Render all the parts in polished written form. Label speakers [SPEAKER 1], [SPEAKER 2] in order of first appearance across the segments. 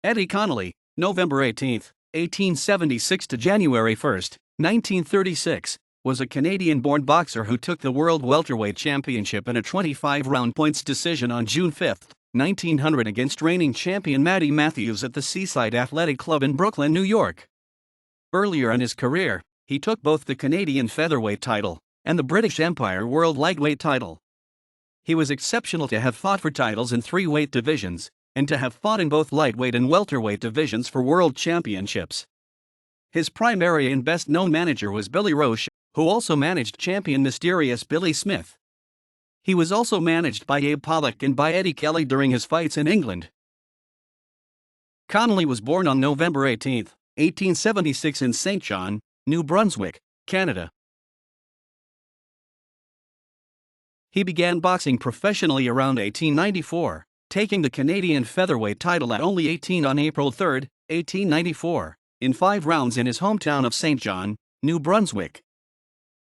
[SPEAKER 1] Eddie Connolly, November 18, 1876 to January 1, 1936, was a Canadian-born boxer who took the World Welterweight Championship in a 25-round points decision on June 5, 1900 against reigning champion Matty Matthews at the Seaside Athletic Club in Brooklyn, New York. Earlier in his career, he took both the Canadian Featherweight Title and the British Empire World Lightweight Title. He was exceptional to have fought for titles in 3 weight divisions, and to have fought in both lightweight and welterweight divisions for world championships. His primary and best-known manager was Billy Roche, who also managed champion mysterious Billy Smith. He was also managed by Abe Pollack and by Eddie Kelly during his fights in England. Connolly was born on November 18, 1876 in St. John, New Brunswick, Canada. He began boxing professionally around 1894, taking the Canadian Featherweight Title at only 18 on April 3, 1894, in 5 rounds in his hometown of St. John, New Brunswick.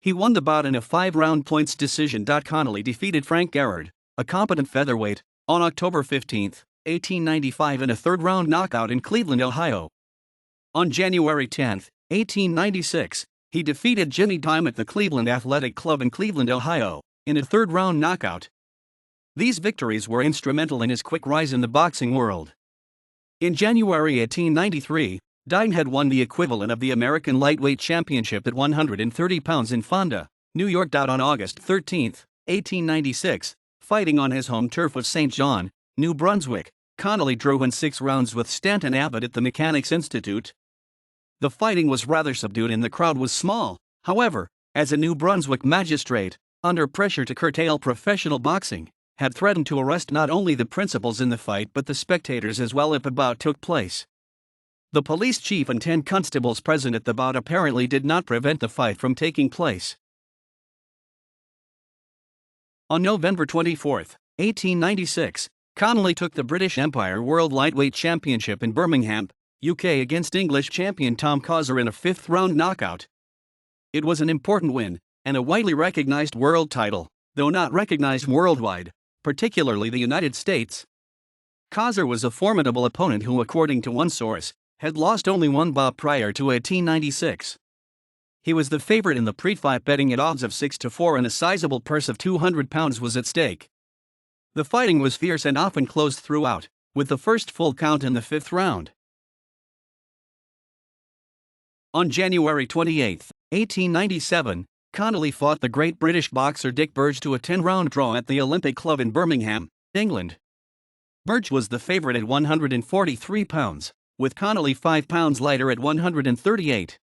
[SPEAKER 1] He won the bout in a 5-round points decision. Connolly defeated Frank Garrard, a competent featherweight, on October 15, 1895 in a 3rd-round knockout in Cleveland, Ohio. On January 10, 1896, he defeated Jimmy Dime at the Cleveland Athletic Club in Cleveland, Ohio, in a 3rd-round knockout. These victories were instrumental in his quick rise in the boxing world. In January 1893, Dime had won the equivalent of the American Lightweight Championship at 130 pounds in Fonda, New York. On August 13, 1896, fighting on his home turf of St. John, New Brunswick, Connolly drew in 6 rounds with Stanton Abbott at the Mechanics Institute. The fighting was rather subdued and the crowd was small. However, as a New Brunswick magistrate, under pressure to curtail professional boxing, had threatened to arrest not only the principals in the fight but the spectators as well if a bout took place. The police chief and 10 constables present at the bout apparently did not prevent the fight from taking place. On November 24, 1896, Connolly took the British Empire World Lightweight Championship in Birmingham, UK against English champion Tom Causer in a 5th-round knockout. It was an important win, and a widely recognized world title, though not recognized worldwide, particularly the United States. Causer was a formidable opponent who, according to one source, had lost only 1 bout prior to 1896. He was the favorite in the pre-fight betting at odds of 6-4 and a sizable purse of £200 was at stake. The fighting was fierce and often close throughout, with the first full count in the 5th round. On January 28, 1897, Connolly fought the great British boxer Dick Burge to a 10-round draw at the Olympic Club in Birmingham, England. Burge was the favorite at 143 pounds, with Connolly 5 pounds lighter at 138.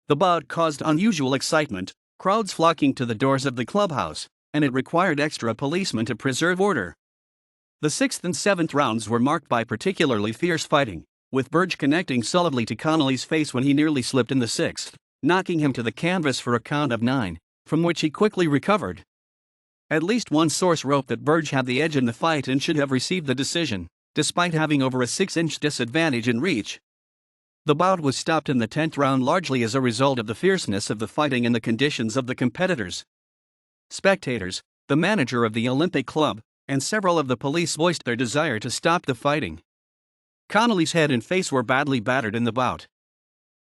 [SPEAKER 1] The bout caused unusual excitement, crowds flocking to the doors of the clubhouse, and it required extra policemen to preserve order. The 6th and 7th rounds were marked by particularly fierce fighting, with Burge connecting solidly to Connolly's face when he nearly slipped in the 6th, knocking him to the canvas for a count of 9, from which he quickly recovered. At least one source wrote that Burge had the edge in the fight and should have received the decision, despite having over a 6-inch disadvantage in reach. The bout was stopped in the 10th round largely as a result of the fierceness of the fighting and the conditions of the competitors. Spectators, the manager of the Olympic Club, and several of the police voiced their desire to stop the fighting. Connolly's head and face were badly battered in the bout.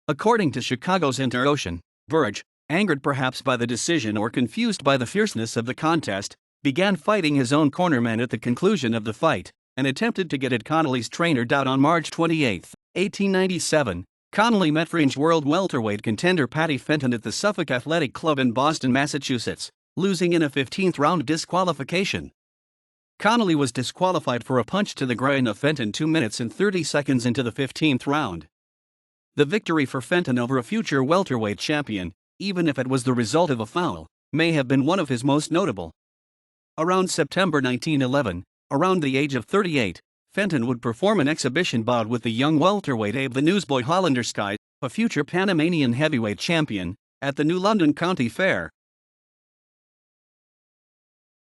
[SPEAKER 1] According to Chicago's Inter-Ocean, Burge, angered perhaps by the decision or confused by the fierceness of the contest, began fighting his own cornerman at the conclusion of the fight, and attempted to get at Connolly's trainer. On March 28, 1897, Connolly met fringe world welterweight contender Patty Fenton at the Suffolk Athletic Club in Boston, Massachusetts, losing in a 15th-round disqualification. Connolly was disqualified for a punch to the groin of Fenton 2 minutes and 30 seconds into the 15th round. The victory for Fenton over a future welterweight champion, even if it was the result of a foul, may have been one of his most notable. Around September 1911, around the age of 38, Fenton would perform an exhibition bout with the young welterweight Abe the Newsboy Hollander Sky, a future Panamanian heavyweight champion, at the New London County Fair.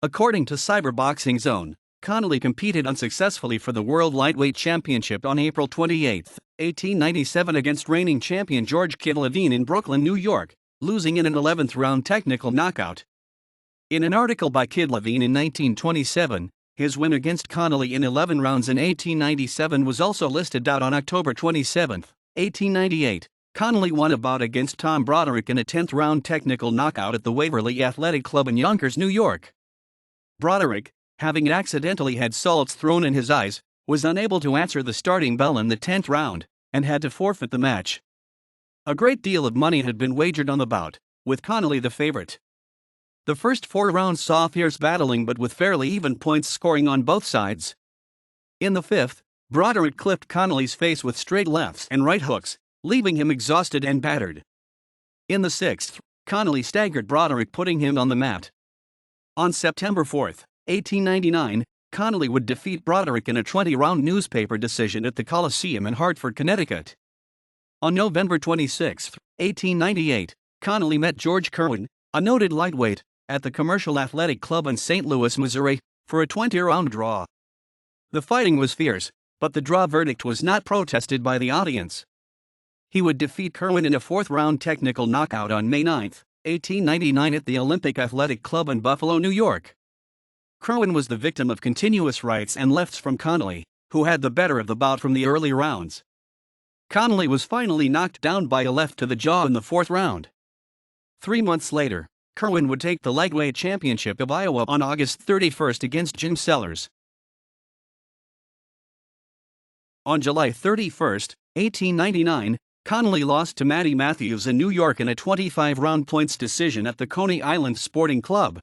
[SPEAKER 1] According to Cyberboxing Zone, Connolly competed unsuccessfully for the World Lightweight Championship on April 28, 1897 against reigning champion George "Kid" Levine in Brooklyn, New York, losing in an 11th-round technical knockout. In an article by Kid Levine in 1927, His win against Connolly in 11 rounds in 1897 was also listed out on October 27, 1898. Connolly won a bout against Tom Broderick in a 10th round technical knockout at the Waverly Athletic Club in Yonkers, New York. Broderick, having accidentally had salts thrown in his eyes, was unable to answer the starting bell in the 10th round, and had to forfeit the match. A great deal of money had been wagered on the bout, with Connolly the favorite. The first 4 rounds saw fierce battling but with fairly even points scoring on both sides. In the 5th, Broderick clipped Connolly's face with straight lefts and right hooks, leaving him exhausted and battered. In the 6th, Connolly staggered Broderick, putting him on the mat. On September 4, 1899, Connolly would defeat Broderick in a 20-round newspaper decision at the Coliseum in Hartford, Connecticut. On November 26, 1898, Connolly met George Kerwin, a noted lightweight, at the Commercial Athletic Club in St. Louis, Missouri, for a 20-round draw. The fighting was fierce, but the draw verdict was not protested by the audience. He would defeat Kerwin in a 4th-round technical knockout on May 9, 1899 at the Olympic Athletic Club in Buffalo, New York. Kerwin was the victim of continuous rights and lefts from Connolly, who had the better of the bout from the early rounds. Connolly was finally knocked down by a left to the jaw in the 4th round. 3 months later, Kerwin would take the lightweight championship of Iowa on August 31 against Jim Sellers. On July 31, 1899, Connolly lost to Matty Matthews in New York in a 25-round points decision at the Coney Island Sporting Club.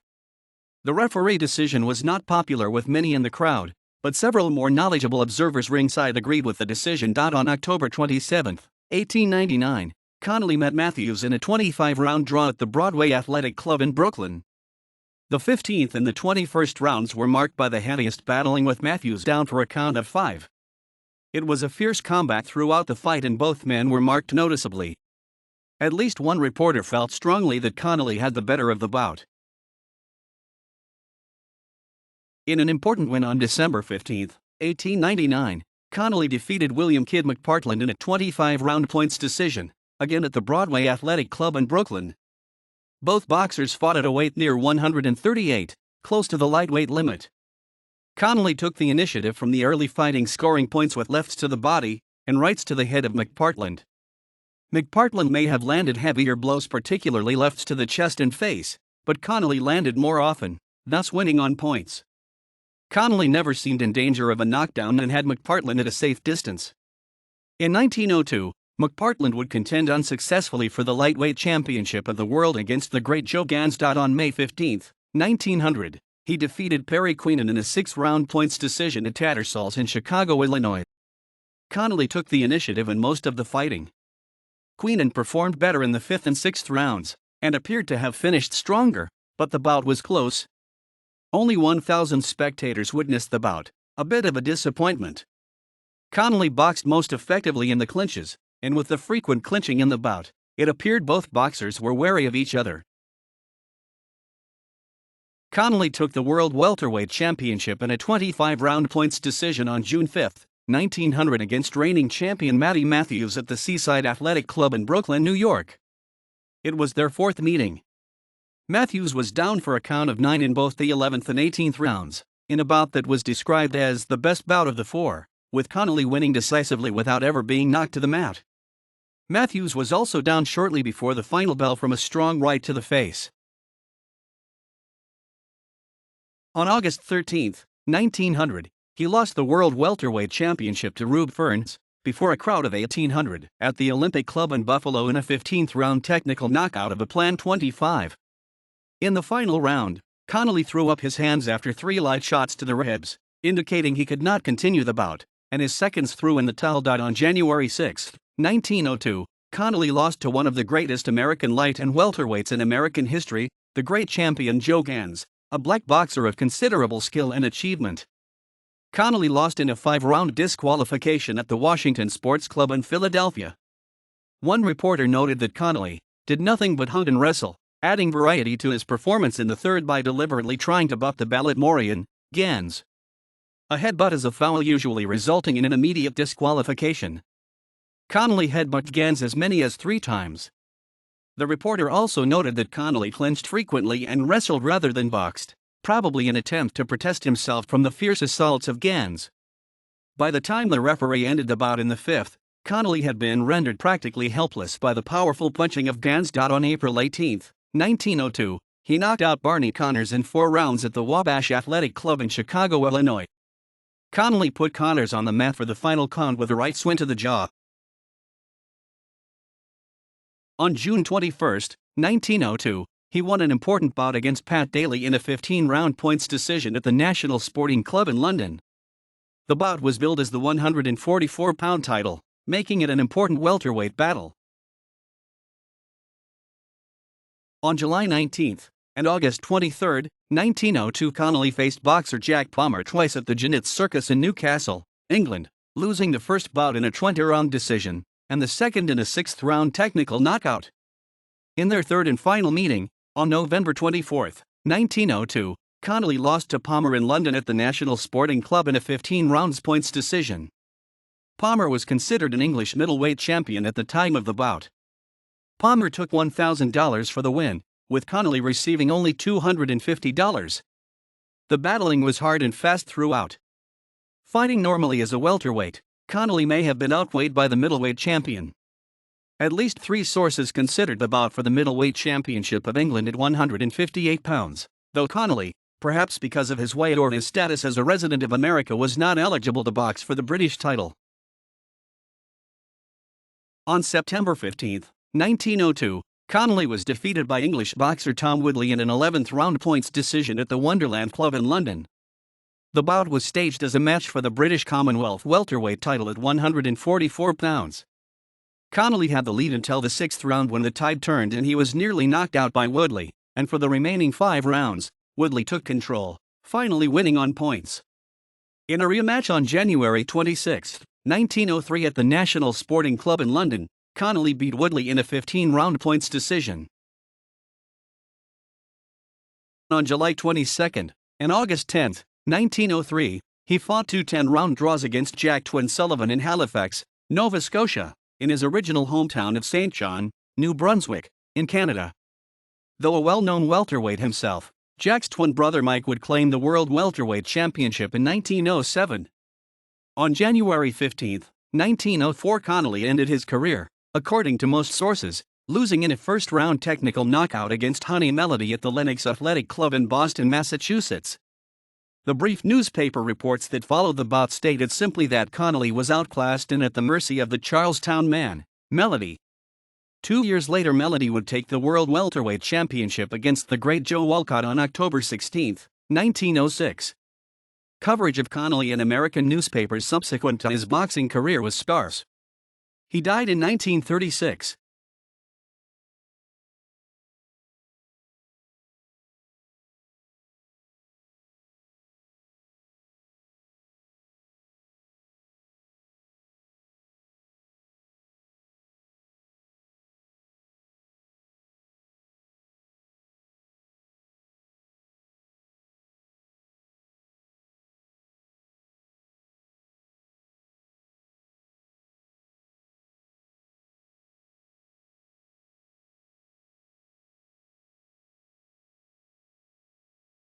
[SPEAKER 1] The referee decision was not popular with many in the crowd, but several more knowledgeable observers ringside agreed with the decision. On October 27, 1899, Connolly met Matthews in a 25-round draw at the Broadway Athletic Club in Brooklyn. The 15th and the 21st rounds were marked by the heaviest battling, with Matthews down for a count of 5. It was a fierce combat throughout the fight and both men were marked noticeably. At least one reporter felt strongly that Connolly had the better of the bout. In an important win on December 15, 1899, Connolly defeated William "Kid" McPartland in a 25-round points decision, again at the Broadway Athletic Club in Brooklyn. Both boxers fought at a weight near 138, close to the lightweight limit. Connolly took the initiative from the early fighting, scoring points with lefts to the body and rights to the head of McPartland. McPartland may have landed heavier blows, particularly lefts to the chest and face, but Connolly landed more often, thus winning on points. Connolly never seemed in danger of a knockdown and had McPartland at a safe distance. In 1902, McPartland would contend unsuccessfully for the lightweight championship of the world against the great Joe Gans. On May 15, 1900, he defeated Perry Queenan in a 6-round points decision at Tattersalls in Chicago, Illinois. Connolly took the initiative in most of the fighting. Queenan performed better in the 5th and 6th rounds, and appeared to have finished stronger, but the bout was close. Only 1,000 spectators witnessed the bout, a bit of a disappointment. Connolly boxed most effectively in the clinches, and with the frequent clinching in the bout, it appeared both boxers were wary of each other. Connolly took the World Welterweight Championship in a 25-round points decision on June 5, 1900 against reigning champion Matty Matthews at the Seaside Athletic Club in Brooklyn, New York. It was their 4th meeting. Matthews was down for a count of 9 in both the 11th and 18th rounds, in a bout that was described as the best bout of the 4, with Connolly winning decisively without ever being knocked to the mat. Matthews was also down shortly before the final bell from a strong right to the face. On August 13, 1900, he lost the World Welterweight Championship to Rube Ferns, before a crowd of 1,800, at the Olympic Club in Buffalo in a 15th-round technical knockout of a planned 25. In the final round, Connolly threw up his hands after 3 light shots to the ribs, indicating he could not continue the bout, and his seconds threw in the towel. On January 6, 1902, Connolly lost to one of the greatest American light and welterweights in American history, the great champion Joe Gans, a black boxer of considerable skill and achievement. Connolly lost in a 5-round disqualification at the Washington Sports Club in Philadelphia. One reporter noted that Connolly did nothing but hunt and wrestle, adding variety to his performance in the 3rd by deliberately trying to butt the Baltimorian, Gans. A headbutt is a foul, usually resulting in an immediate disqualification. Connolly headbutted Gans as many as 3 times. The reporter also noted that Connolly clinched frequently and wrestled rather than boxed, probably an attempt to protect himself from the fierce assaults of Gans. By the time the referee ended the bout in the fifth, Connolly had been rendered practically helpless by the powerful punching of Gans. On April 18, 1902, he knocked out Barney Connors in 4 rounds at the Wabash Athletic Club in Chicago, Illinois. Connolly put Connors on the mat for the final count with a right swing to the jaw. On June 21, 1902, he won an important bout against Pat Daly in a 15-round points decision at the National Sporting Club in London. The bout was billed as the 144-pound title, making it an important welterweight battle. On July 19 and August 23, 1902, Connolly faced boxer Jack Palmer twice at the Jeannette Circus in Newcastle, England, losing the first bout in a 20-round decision, and the second in a 6th-round technical knockout. In their third and final meeting, on November 24, 1902, Connolly lost to Palmer in London at the National Sporting Club in a 15-rounds points decision. Palmer was considered an English middleweight champion at the time of the bout. Palmer took $1,000 for the win, with Connolly receiving only $250. The battling was hard and fast throughout. Fighting normally as a welterweight, Connolly may have been outweighed by the middleweight champion. At least 3 sources considered the bout for the middleweight championship of England at 158 pounds, though Connolly, perhaps because of his weight or his status as a resident of America, was not eligible to box for the British title. On September 15, 1902, Connolly was defeated by English boxer Tom Woodley in an 11th-round points decision at the Wonderland Club in London. The bout was staged as a match for the British Commonwealth welterweight title at 144 pounds. Connolly had the lead until the 6th round when the tide turned and he was nearly knocked out by Woodley, and for the remaining 5 rounds, Woodley took control, finally winning on points. In a rematch on January 26, 1903 at the National Sporting Club in London, Connolly beat Woodley in a 15-round points decision. On July 22 and August 10, 1903, he fought 2 10-round draws against Jack "Twin" Sullivan in Halifax, Nova Scotia, in his original hometown of St. John, New Brunswick, in Canada. Though a well-known welterweight himself, Jack's twin brother Mike would claim the World Welterweight Championship in 1907. On January 15, 1904, Connolly ended his career, according to most sources, losing in a first-round technical knockout against Honey Melody at the Lenox Athletic Club in Boston, Massachusetts. The brief newspaper reports that followed the bout stated simply that Connolly was outclassed and at the mercy of the Charlestown man, Melody. 2 years later, Melody would take the World Welterweight Championship against the great Joe Walcott on October 16, 1906. Coverage of Connolly in American newspapers subsequent to his boxing career was sparse. He died in 1936,